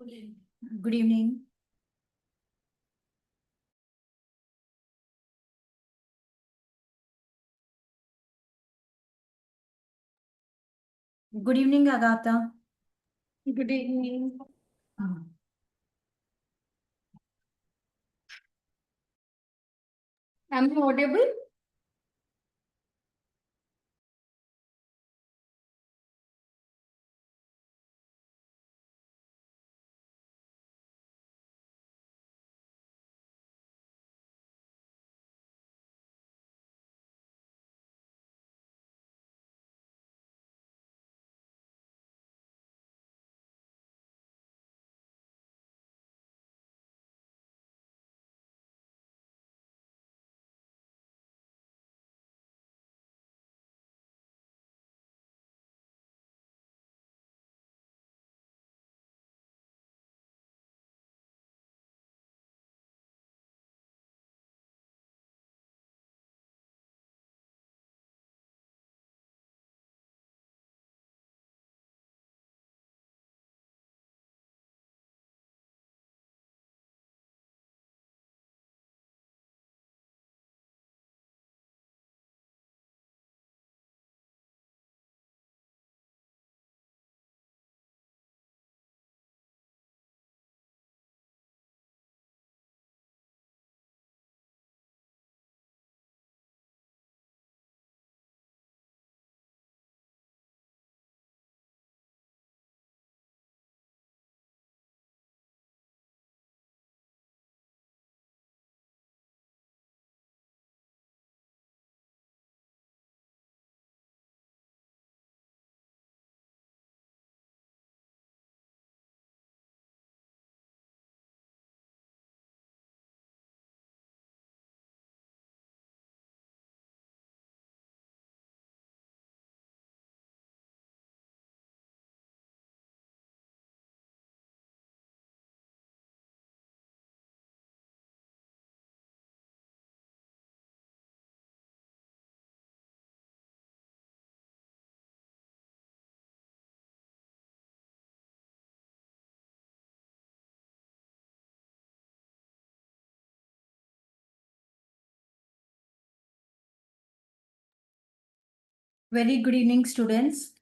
Good evening. Good evening, Agatha. Good evening. Am I audible? Very good evening, students.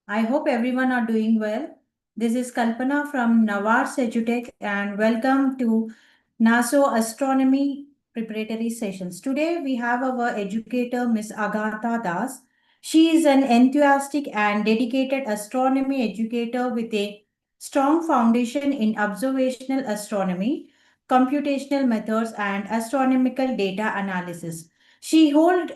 I hope everyone are doing well. This is Kalpana from Navars Edutech and welcome to NASO Astronomy Preparatory Sessions. Today we have our educator, Miss Agatha Das. She is an enthusiastic and dedicated astronomy educator with a strong foundation in observational astronomy, computational methods, and astronomical data analysis. She, hold,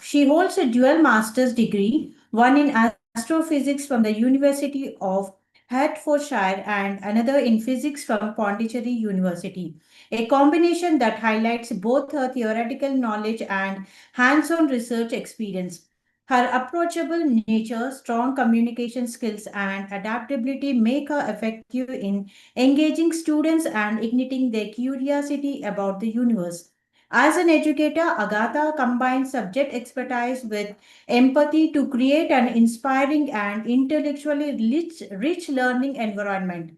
she holds a dual master's degree, one in astrophysics from the University of Hertfordshire and another in physics from Pondicherry University, a combination that highlights both her theoretical knowledge and hands on research experience. Her approachable nature, strong communication skills, and adaptability make her effective in engaging students and igniting their curiosity about the universe. As an educator, Agatha combines subject expertise with empathy to create an inspiring and intellectually rich learning environment.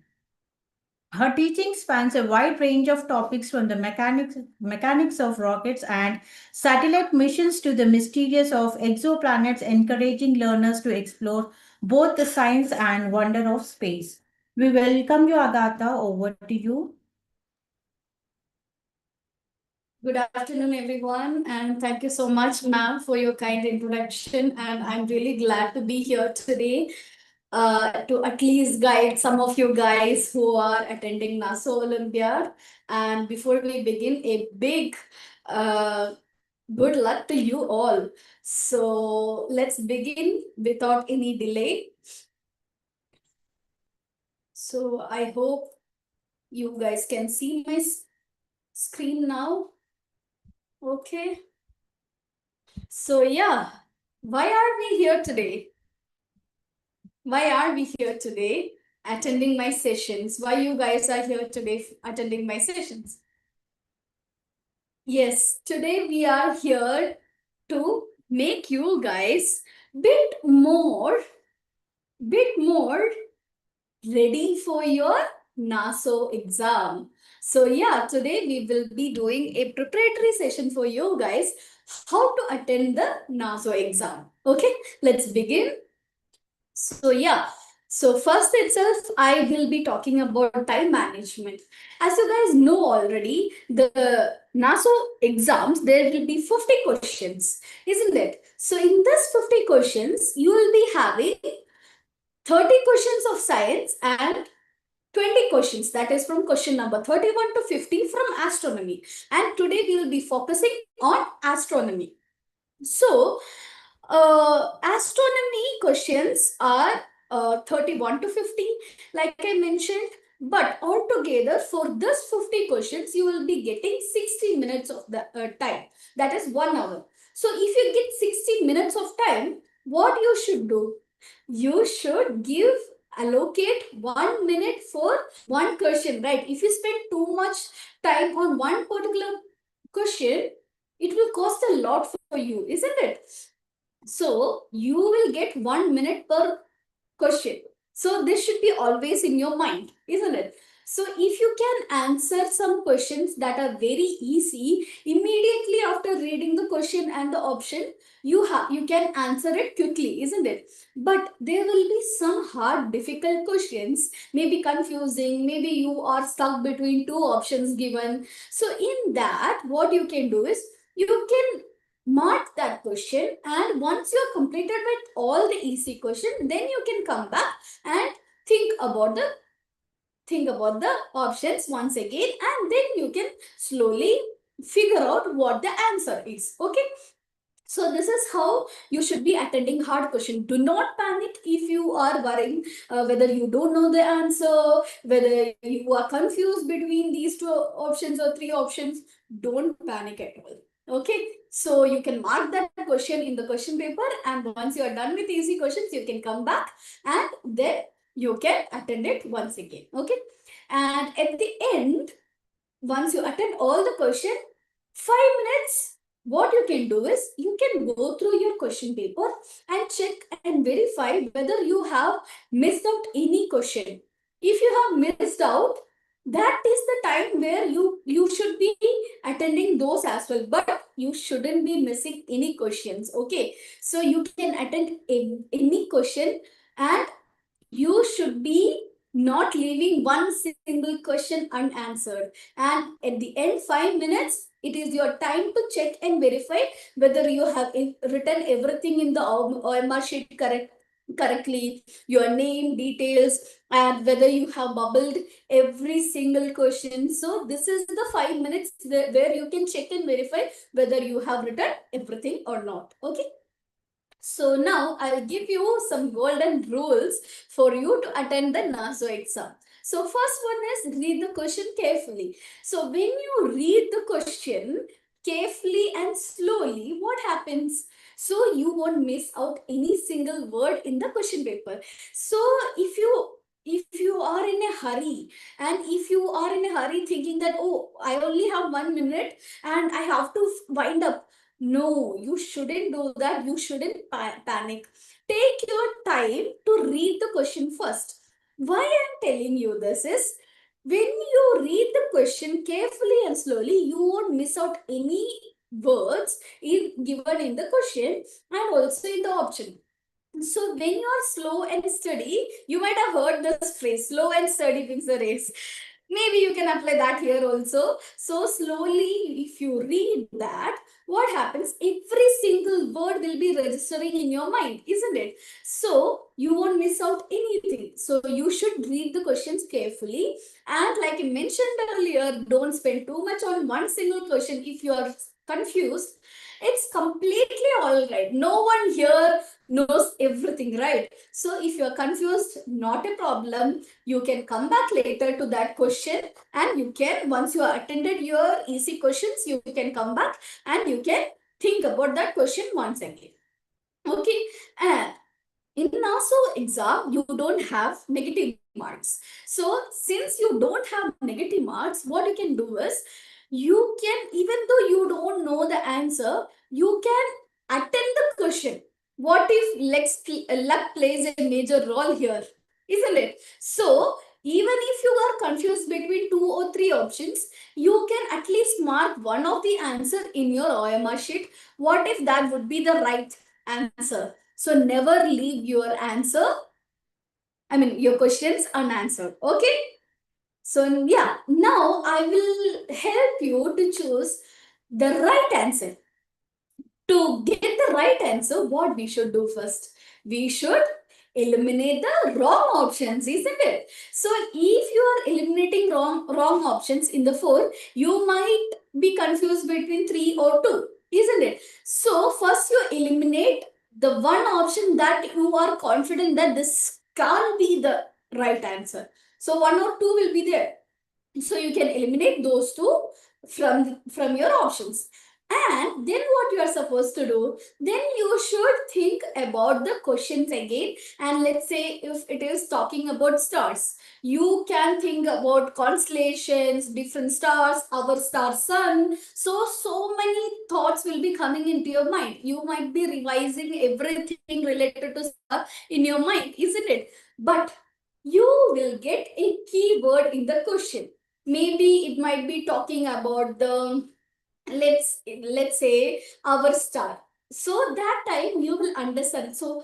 Her teaching spans a wide range of topics from the mechanics of rockets and satellite missions to the mysterious of exoplanets, encouraging learners to explore both the science and wonder of space. We welcome you, Agatha. Over to you. Good afternoon, everyone, and thank you so much, ma'am, for your kind introduction. And I'm really glad to be here today to at least guide some of you guys who are attending NASO Olympiad. And before we begin, a big uh, good luck to you all. So let's begin without any delay. So I hope you guys can see my screen now. Okay. So yeah, why are we here today? Why are we here today attending my sessions? Why you guys are here today attending my sessions? Yes, today we are here to make you guys bit more ready for your NASO exam. So yeah, today we will be doing a preparatory session for you guys, how to attend the NASO exam. Okay, let's begin. So yeah, so first itself, I will be talking about time management. As you guys know already, the NASO exams, there will be 50 questions, isn't it? So in this 50 questions, you will be having 30 questions of science and 20 questions, that is from question number 31 to 50 from astronomy. And today we will be focusing on astronomy. So, astronomy questions are 31 to 50, like I mentioned. But altogether, for this 50 questions, you will be getting 60 minutes of the time. That is 1 hour. So, if you get 60 minutes of time, what you should do? You should allocate 1 minute for one question, right? If you spend too much time on one particular question, it will cost a lot for you, isn't it? So you will get 1 minute per question. So this should be always in your mind, isn't it? So if you can answer some questions that are very easy immediately after reading the question and the option, you can answer it quickly, isn't it? But there will be some hard, difficult questions, maybe confusing, maybe you are stuck between two options given. So in that, what you can do is you can mark that question, and once you're completed with all the easy question, then you can come back and think about the options once again, and then you can slowly figure out what the answer is. Okay, so this is how you should be attending hard question. Do not panic if you are worrying whether you don't know the answer, whether you are confused between these two options or three options. Don't panic at all. Okay, so you can mark that question in the question paper, and once you are done with easy questions, you can come back and then you can attend it once again. Okay, and at the end, once you attend all the question, 5 minutes, what you can do is you can go through your question paper and check and verify whether you have missed out any question. If you have missed out, that is the time where you should be attending those as well, but you shouldn't be missing any questions. Okay, so you can attend any question, and you should be not leaving one single question unanswered. And at the end, 5 minutes, it is your time to check and verify whether you have written everything in the OMR sheet correctly, your name, details, and whether you have bubbled every single question. So this is the 5 minutes where you can check and verify whether you have written everything or not. Okay. So now I'll give you some golden rules for you to attend the NASO exam. So first one is read the question carefully. So when you read the question carefully and slowly, what happens? So you won't miss out any single word in the question paper. So if you are in a hurry, and if you are in a hurry thinking that, oh, I only have 1 minute and I have to wind up, no, you shouldn't do that. You shouldn't panic. Take your time to read the question first. Why I'm telling you this is, when you read the question carefully and slowly, you won't miss out any words given in the question and also in the option. So when you are slow and steady, you might have heard this phrase, slow and steady wins the race. Maybe you can apply that here also. So slowly, if you read that, what happens? Every single word will be registering in your mind, isn't it? So you won't miss out anything. So you should read the questions carefully. And like I mentioned earlier, don't spend too much on one single question. If you are confused, it's completely all right. No one here knows everything, right? So if you're confused, not a problem. You can come back later to that question, and you can, once you have attended your easy questions, you can come back and you can think about that question once again. Okay, and in NASO exam, you don't have negative marks. So since you don't have negative marks, what you can do is, you can, even though you don't know the answer, you can attend the question. What if luck plays a major role here? isn't it? So even if you are confused between 2 or 3 options, you can at least mark one of the answer in your OMR sheet. What if that would be the right answer? So never leave your answer, your questions unanswered. Okay. So yeah, now I will help you to choose the right answer. To get the right answer, what we should do first? We should eliminate the wrong options, isn't it? So if you are eliminating wrong options in the 4, you might be confused between 3 or 2, isn't it? So first you eliminate the one option that you are confident that this can't be the right answer. So 1 or 2 will be there. So you can eliminate those two from your options. And then what you are supposed to do, then you should think about the questions again. And let's say if it is talking about stars, you can think about constellations, different stars, our star sun. So many thoughts will be coming into your mind. You might be revising everything related to star in your mind, isn't it? But you will get a keyword in the question. Maybe it might be talking about the, let's say, our star. So that time you will understand. So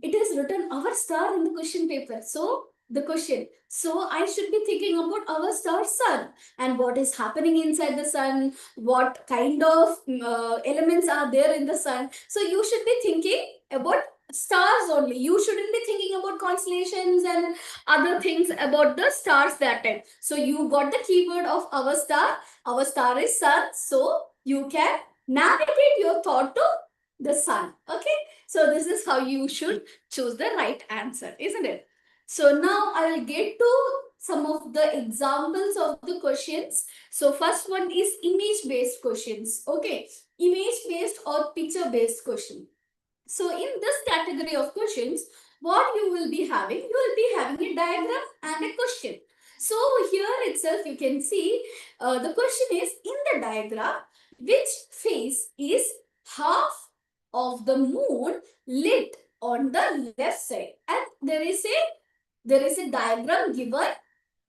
it is written our star in the question paper. So the question, so I should be thinking about our star sun and what is happening inside the sun, what kind of elements are there in the sun. So you should be thinking about stars only. You shouldn't be thinking about constellations and other things about the stars that time. So you got the keyword of our star. Our star is sun. So you can navigate your thought to the sun. Okay. So this is how you should choose the right answer, isn't it? So now I will get to some of the examples of the questions. So first one is image-based questions. Okay. Image-based or picture-based question. So in this category of questions, what you will be having? You will be having a diagram and a question. So here itself you can see the question is in the diagram, which face is half of the moon lit on the left side, and there is a diagram given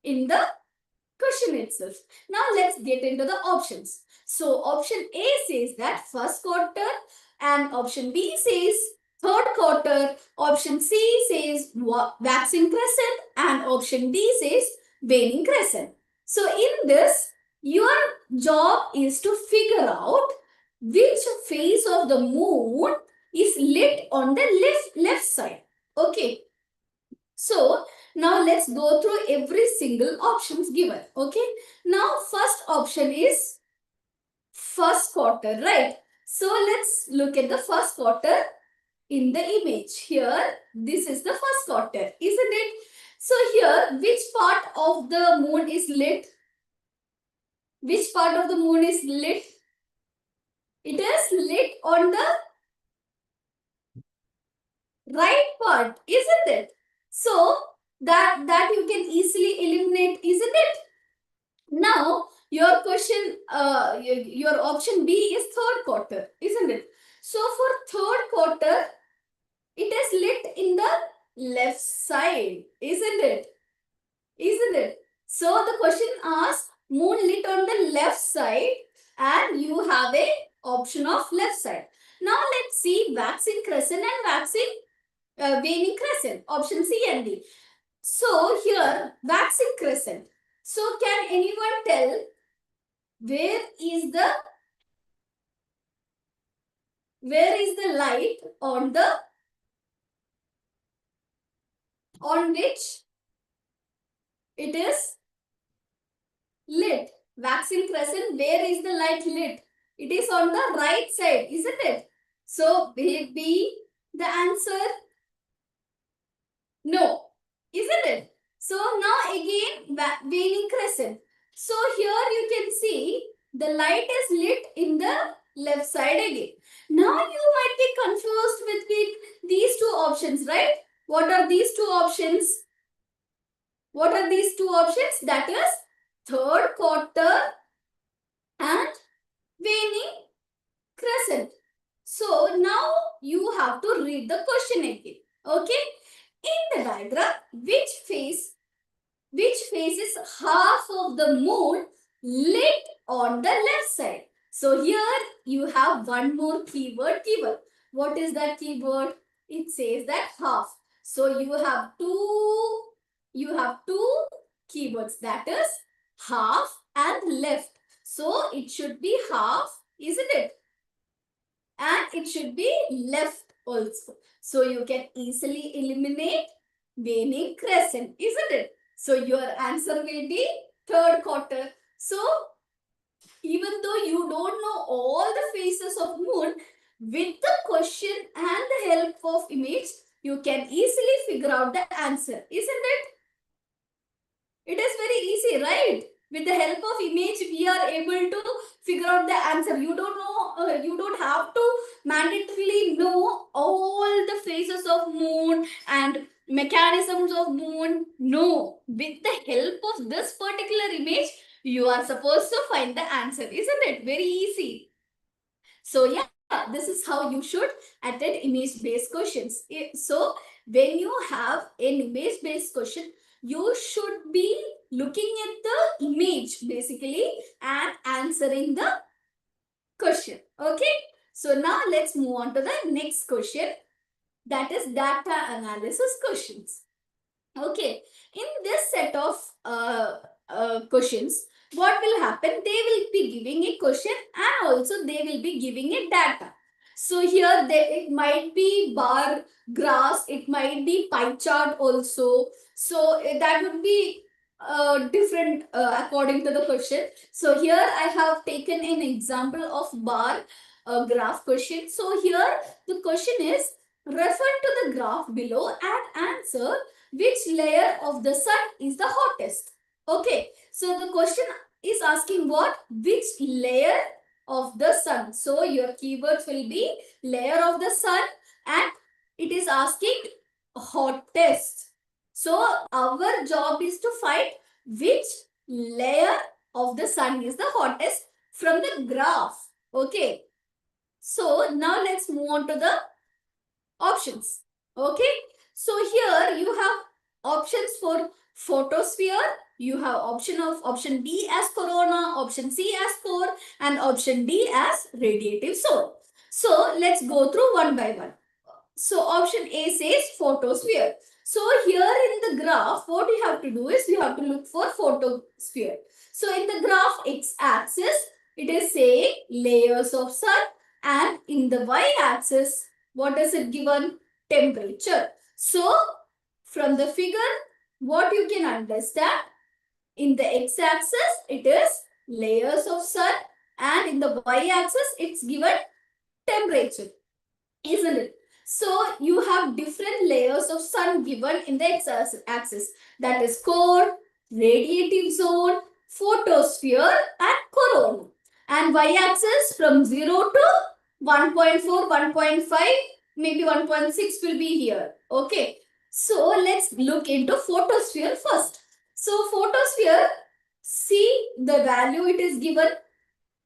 in the question itself. Now let's get into the options. So option A says that first quarter, and option B says third quarter, option C says waxing crescent, and option D says waning crescent. So in this, your job is to figure out which phase of the moon is lit on the left side. Okay. So now let's go through every single options given. Okay. Now first option is first quarter, right? So let's look at the first quarter in the image. Here, this is the first quarter, isn't it? So here, which part of the moon is lit? Which part of the moon is lit? It is lit on the right part, isn't it? So that you can easily eliminate, isn't it? Now your question, your option B is third quarter, isn't it? So for third quarter, it is lit in the left side, isn't it? Isn't it? So the question asks moon lit on the left side, and you have a option of left side. Now let's see waxing crescent and waxing waning crescent, option C and D. So here waxing crescent. So can anyone tell where is the light on which it is lit? Waxing crescent, where is the light lit? It is on the right side, isn't it? So will it be the answer? No, isn't it? So now again waning crescent. So here you can see the light is lit in the left side again. Now you might be confused with these two options, right? What are these two options? What are these two options? That is third quarter and waning crescent. So now you have to read the question again. Okay. In the diagram, which faces half of the moon lit on the left side. So here you have one more keyword. What is that keyword? It says that half. So you have two keywords, that is half and left. So it should be half, isn't it? And it should be left also. So you can easily eliminate waning crescent, isn't it? So your answer will be third quarter. So even though you don't know all the phases of moon, with the question and the help of image, you can easily figure out the answer, isn't it? It is very easy, right? With the help of image, we are able to figure out the answer. You don't have to mandatorily know all the phases of moon and mechanisms of moon. No, with the help of this particular image, you are supposed to find the answer, isn't it? Very easy. So yeah, this is how you should attend image-based questions. So when you have an image-based question, you should be looking at the image basically and answering the question. Okay. So now let's move on to the next question. That is data analysis questions. Okay. In this set of questions, what will happen? They will be giving a question and also they will be giving a data. So here it might be bar graphs, it might be pie chart also. So that would be different according to the question. So here I have taken an example of bar graph question. So here the question is, refer to the graph below and answer which layer of the sun is the hottest. Okay, so the question is asking what? Which layer of the sun. So your keywords will be layer of the sun and it is asking hottest. So our job is to find which layer of the sun is the hottest from the graph. Okay. So now let's move on to the options. Okay. So here you have options for photosphere. You have option B as corona, option C as core, and option D as radiative zone. So let's go through one by one. So option A says photosphere. So here in the graph, what you have to do is you have to look for photosphere. So in the graph x-axis, it is saying layers of sun, and in the y-axis, what is it given? Temperature. So from the figure, what you can understand, in the x-axis, it is layers of sun, and in the y-axis, it's given temperature, isn't it? So you have different layers of sun given in the x-axis, that is core, radiative zone, photosphere and corona. And y-axis from 0 to 1.4, 1.5, maybe 1.6 will be here. Okay. So let's look into photosphere first. So photosphere, see the value it is given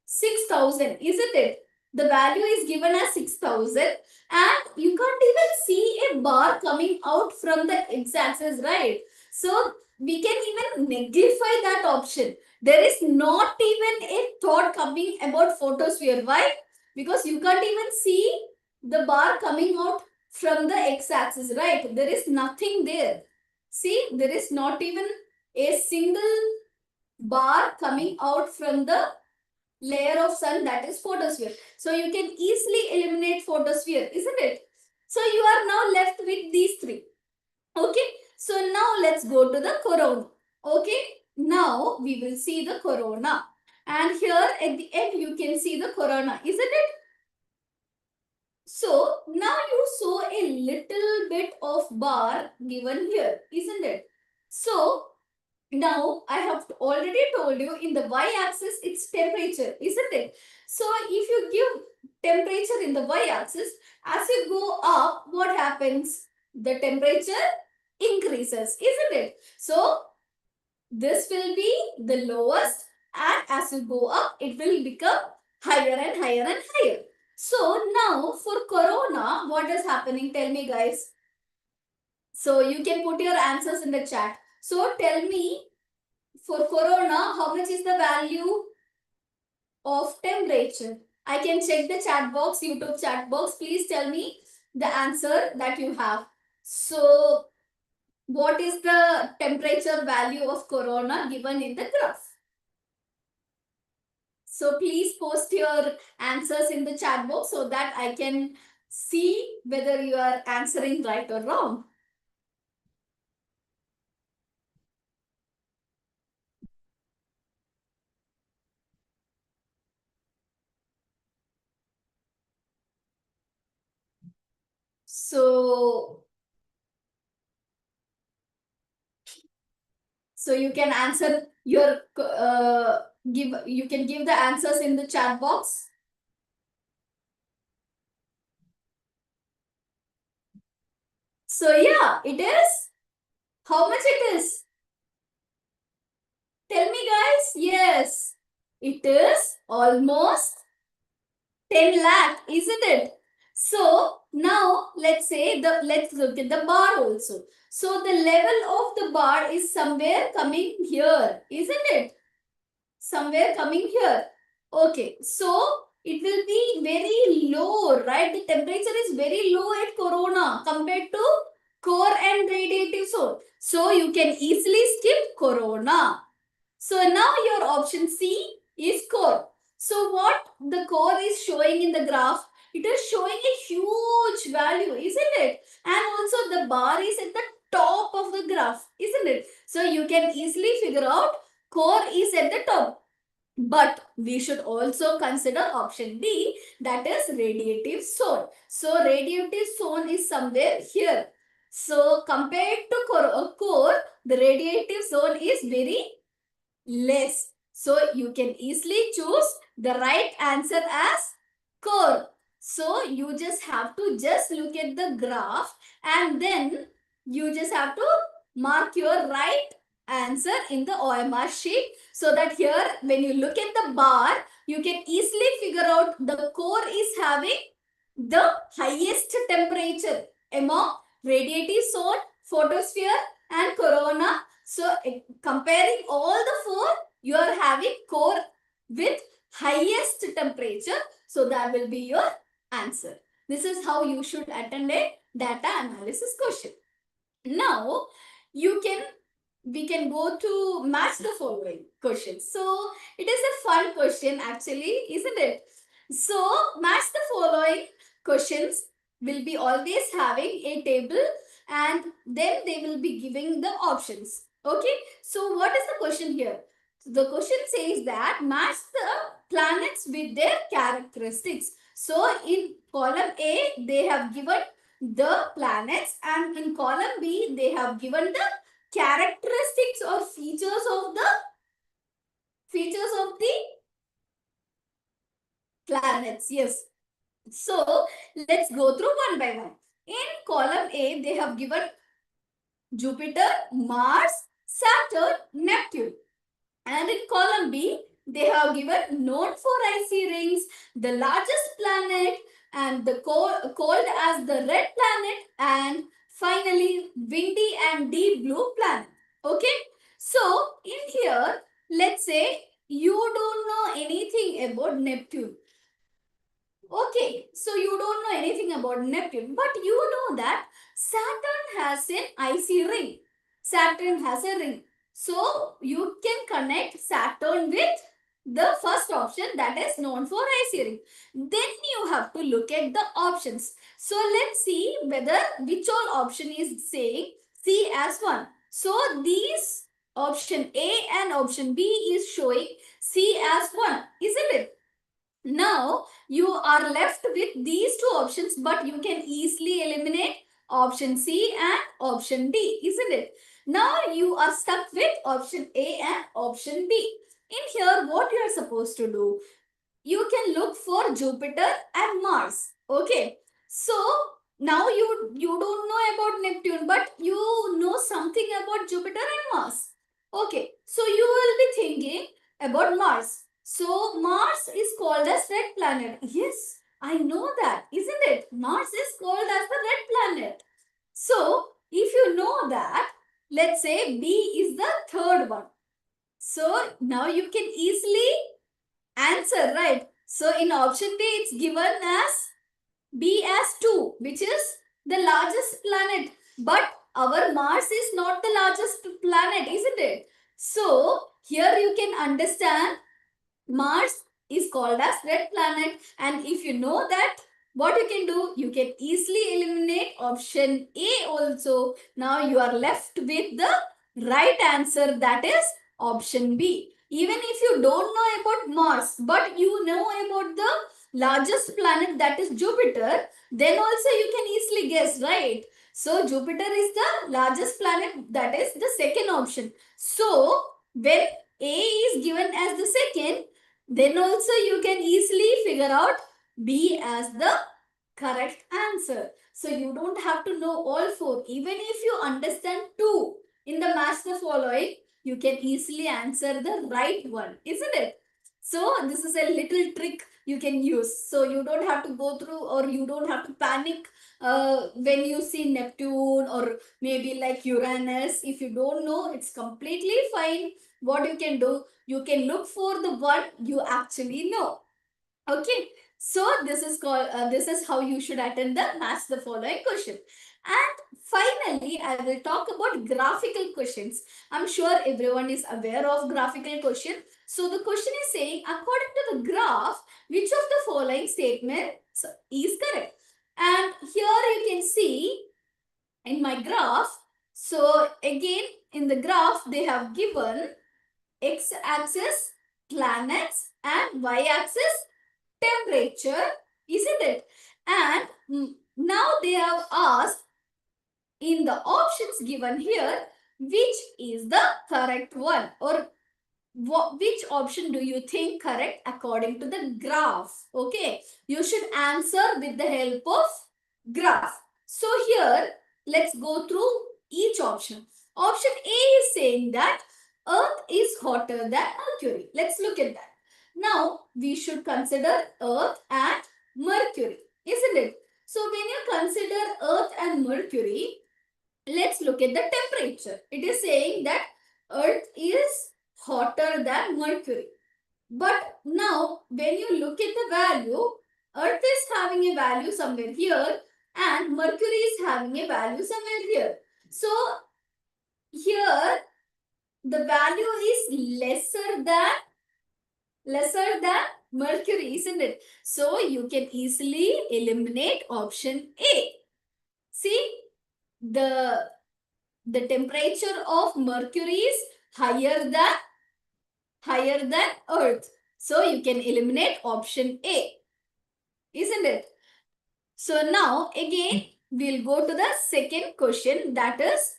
6,000, isn't it? The value is given as 6,000 and you can't even see a bar coming out from the x-axis, right? So we can even neglify that option. There is not even a thought coming about photosphere. Why? Because you can't even see the bar coming out from the x-axis, right? There is nothing there. See, there is not even a single bar coming out from the layer of sun, that is photosphere. So you can easily eliminate photosphere, isn't it? So you are now left with these three. Okay. So now let's go to the corona. Okay. Now we will see the corona. And here at the end you can see the corona, isn't it? So now you saw a little bit of bar given here, isn't it? So now, I have already told you in the y-axis, it's temperature, isn't it? So, if you give temperature in the y-axis, as you go up, what happens? The temperature increases, isn't it? So, this will be the lowest and as you go up, it will become higher and higher and higher. So, now for corona, what is happening? Tell me guys. So you can put your answers in the chat. So tell me, for corona, how much is the value of temperature? I can check the chat box, YouTube chat box. Please tell me the answer that you have. So what is the temperature value of corona given in the graph? So please post your answers in the chat box so that I can see whether you are answering right or wrong. So you can answer your you can give the answers in the chat box. So yeah, it is. How much it is? Tell me, guys. Yes, it is almost 10 lakh, isn't it? So now let's look at the bar also. So the level of the bar is somewhere coming here, isn't it? Somewhere coming here. Okay, so it will be very low, right? The temperature is very low at corona compared to core and radiative zone. So you can easily skip corona. So now your option C is core. So what the core is showing in the graph, it is showing a huge value, isn't it? And also the bar is at the top of the graph, isn't it? So you can easily figure out core is at the top. But we should also consider option D, that is radiative zone. So radiative zone is somewhere here. So compared to core, the radiative zone is very less. So you can easily choose the right answer as core. So you just have to just look at the graph and then you just have to mark your right answer in the OMR sheet, so that here when you look at the bar, you can easily figure out the core is having the highest temperature among radiative zone, photosphere and corona. So comparing all the four, you are having core with highest temperature. So that will be your answer. This is how you should attend a data analysis question. Now we can go to match the following questions. So it is a fun question actually, isn't it? So match the following questions will be always having a table and then they will be giving the options. Okay. So what is the question here? The question says that match the planets with their characteristics. So in column A, they have given the planets, and in column B, they have given the characteristics or features of the planets. Yes. So let's go through one by one. In column A, they have given Jupiter, Mars, Saturn, Neptune. And in column B, they have given known for icy rings, the largest planet, and the called as the red planet, and finally windy and deep blue planet. Okay. So in here, let's say you don't know anything about Neptune. Okay, so you don't know anything about Neptune, but you know that Saturn has an icy ring. Saturn has a ring. So you can connect Saturn with the first option, that is known for icy ring. Then you have to look at the options. So let's see whether which all option is saying C as 1. So these option A and option B is showing C as 1, isn't it? Now you are left with these two options, but you can easily eliminate option C and option D, isn't it? Now you are stuck with option A and option B. In here, what you are supposed to do? You can look for Jupiter and Mars. Okay. So now you don't know about Neptune, but you know something about Jupiter and Mars. Okay. So you will be thinking about Mars. So Mars is called as red planet. Yes, I know that, isn't it? Mars is called as the red planet. So if you know that, let's say B is the third one. So now you can easily answer, right? So in option B, it's given as B as 2, which is the largest planet. But our Mars is not the largest planet, isn't it? So here you can understand Mars is called as red planet, and if you know that, what you can do, you can easily eliminate option A also. Now you are left with the right answer, that is option B. Even if you don't know about Mars, but you know about the largest planet, that is Jupiter, then also you can easily guess, right? So Jupiter is the largest planet, that is the second option. So when A is given as the second, then also you can easily figure out B as the correct answer. So you don't have to know all four. Even if you understand two in the match the following, you can easily answer the right one, isn't it? So this is a little trick you can use. So you don't have to go through, or you don't have to panic when you see Neptune or maybe like Uranus. If you don't know, it's completely fine. What you can do, you can look for the one you actually know. Okay, so this is called this is how you should attend the match the following question. And finally, I will talk about graphical questions. I'm sure everyone is aware of graphical question. So the question is saying, according to the graph, which of the following statements is correct? And here you can see in my graph. So again, in the graph, they have given x-axis planets and y-axis temperature, isn't it? And now they have asked in the options given here, which is the correct one, or which option do you think correct according to the graph? Okay, you should answer with the help of graph. So here, let's go through each option. Option A is saying that Earth is hotter than Mercury. Let's look at that. Now, we should consider Earth and Mercury, isn't it? So when you consider Earth and Mercury, let's look at the temperature. It is saying that Earth is hotter than Mercury. But now, when you look at the value, Earth is having a value somewhere here and Mercury is having a value somewhere here. So, here the value is lesser than Mercury, isn't it? So, you can easily eliminate option A. See, the temperature of Mercury is higher than Earth. So you can eliminate option A, isn't it? So now again we'll go to the second question, that is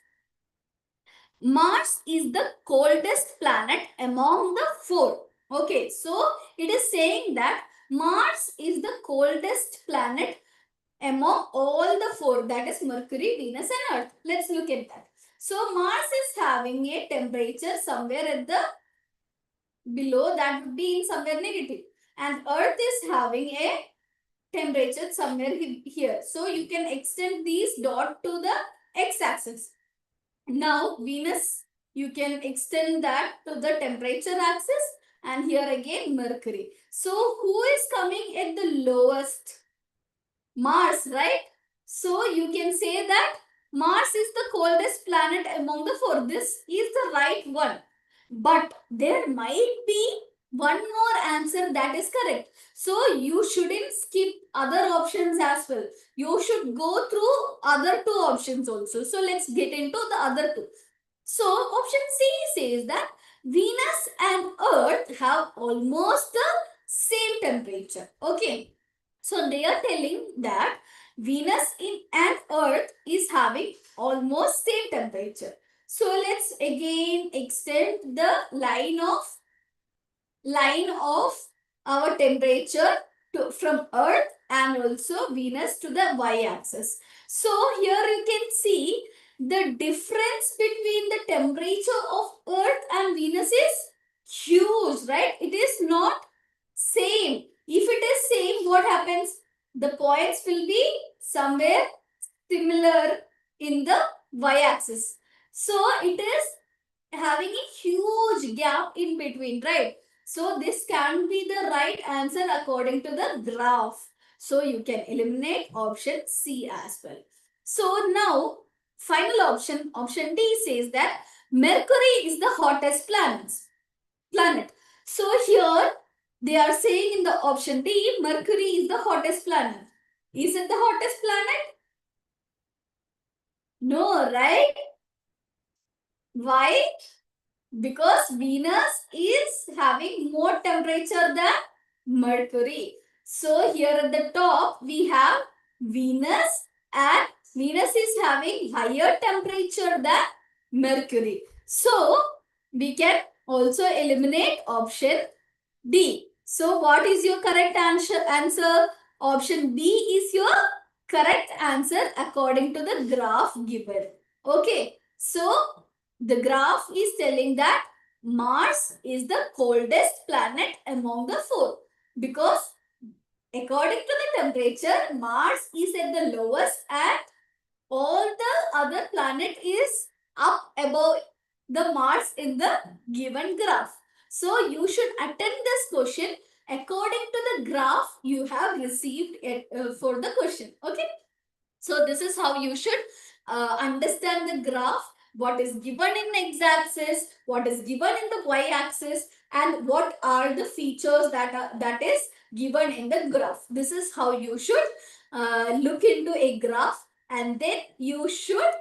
Mars is the coldest planet among the four. Okay, so it is saying that Mars is the coldest planet among all the four, that is Mercury, Venus and Earth. Let's look at that. So Mars is having a temperature somewhere at the below, that would be in somewhere negative, and Earth is having a temperature somewhere here. So you can extend these dot to the x-axis. Now Venus, you can extend that to the temperature axis, and here again Mercury. So who is coming at the lowest? Mars, right? So you can say that Mars is the coldest planet among the four. This is the right one. But there might be one more answer that is correct. So you shouldn't skip other options as well. You should go through other two options also. So let's get into the other two. So option C says that Venus and Earth have almost the same temperature. Okay. So they are telling that Venus and Earth is having almost same temperature. So let's again extend the line of our temperature from Earth and also Venus to the y-axis. So here you can see the difference between the temperature of Earth and Venus is huge, right? It is not same. If it is same, what happens? The points will be somewhere similar in the y-axis. So it is having a huge gap in between, right? So this can be the right answer according to the graph. So you can eliminate option C as well. So now final option, option D says that Mercury is the hottest planet. So here they are saying in the option D, Mercury is the hottest planet. Is it the hottest planet? No, right? Why? Because Venus is having more temperature than Mercury. So here at the top we have Venus, and Venus is having higher temperature than Mercury. So we can also eliminate option D. So what is your correct answer? Option B is your correct answer according to the graph given. Okay. So the graph is telling that Mars is the coldest planet among the four, because according to the temperature, Mars is at the lowest and all the other planet is up above the Mars in the given graph. So you should attend this question according to the graph you have received it, for the question. Okay. So this is how you should understand the graph, what is given in x-axis, what is given in the y-axis, and what are the features that is given in the graph. This is how you should look into a graph, and then you should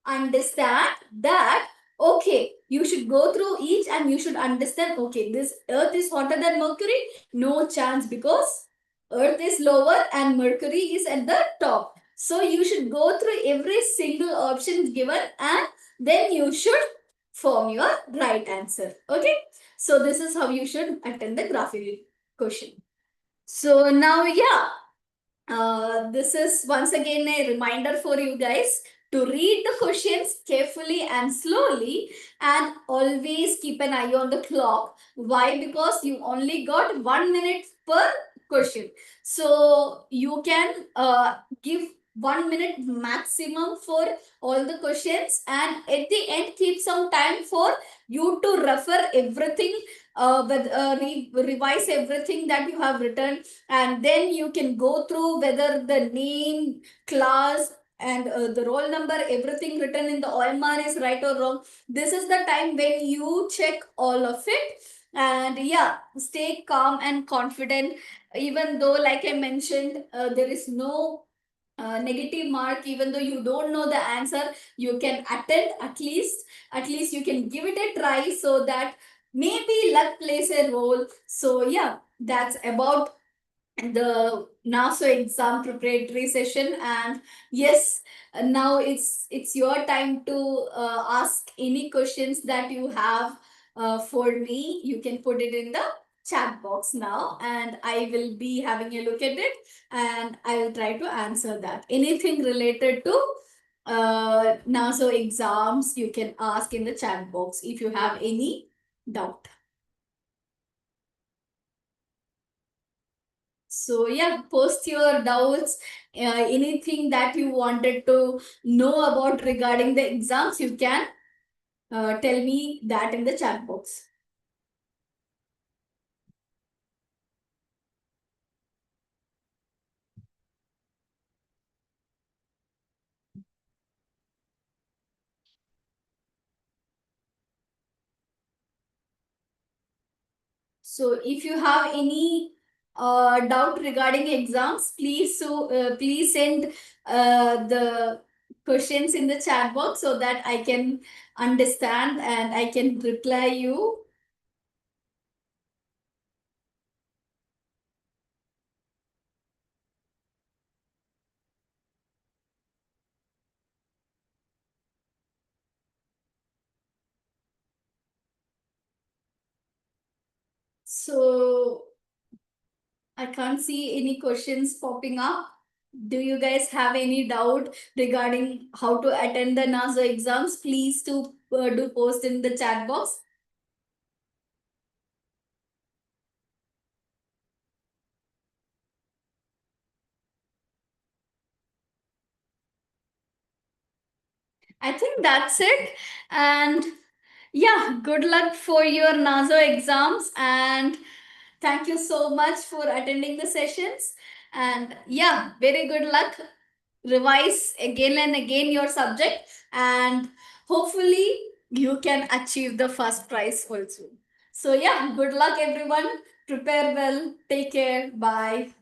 understand that, okay, you should go through each and you should understand, okay, this Earth is hotter than Mercury. No chance, because Earth is lower and Mercury is at the top. So you should go through every single option given, and then you should form your right answer. Okay. So this is how you should attend the graphical question. So now, yeah, this is once again a reminder for you guys to read the questions carefully and slowly, and always keep an eye on the clock. Why? Because you only got 1 minute per question. So you can give 1 minute maximum for all the questions, and at the end keep some time for you to refer everything, revise everything that you have written, and then you can go through whether the name, class, and the roll number, everything written in the OMR is right or wrong. This is the time when you check all of it. And yeah, stay calm and confident, even though, like I mentioned, there is no negative mark. Even though you don't know the answer, you can attempt, at least you can give it a try, so that maybe luck plays a role. So yeah, that's about the NASO exam preparatory session. And yes, now it's your time to ask any questions that you have for me. You can put it in the chat box now, and I will be having a look at it, and I will try to answer that. Anything related to NASO exams, you can ask in the chat box if you have any doubt. So yeah, post your doubts, anything that you wanted to know about regarding the exams, you can tell me that in the chat box. So if you have any doubt regarding exams, please send the questions in the chat box, so that I can understand and I can reply you. So I can't see any questions popping up. Do you guys have any doubt regarding how to attend the NASO exams? Please do post in the chat box. I think that's it. And yeah, good luck for your NASO exams. And thank you so much for attending the sessions. And yeah, very good luck. Revise again and again your subject, and hopefully you can achieve the first prize also. So yeah, good luck everyone. Prepare well. Take care. Bye.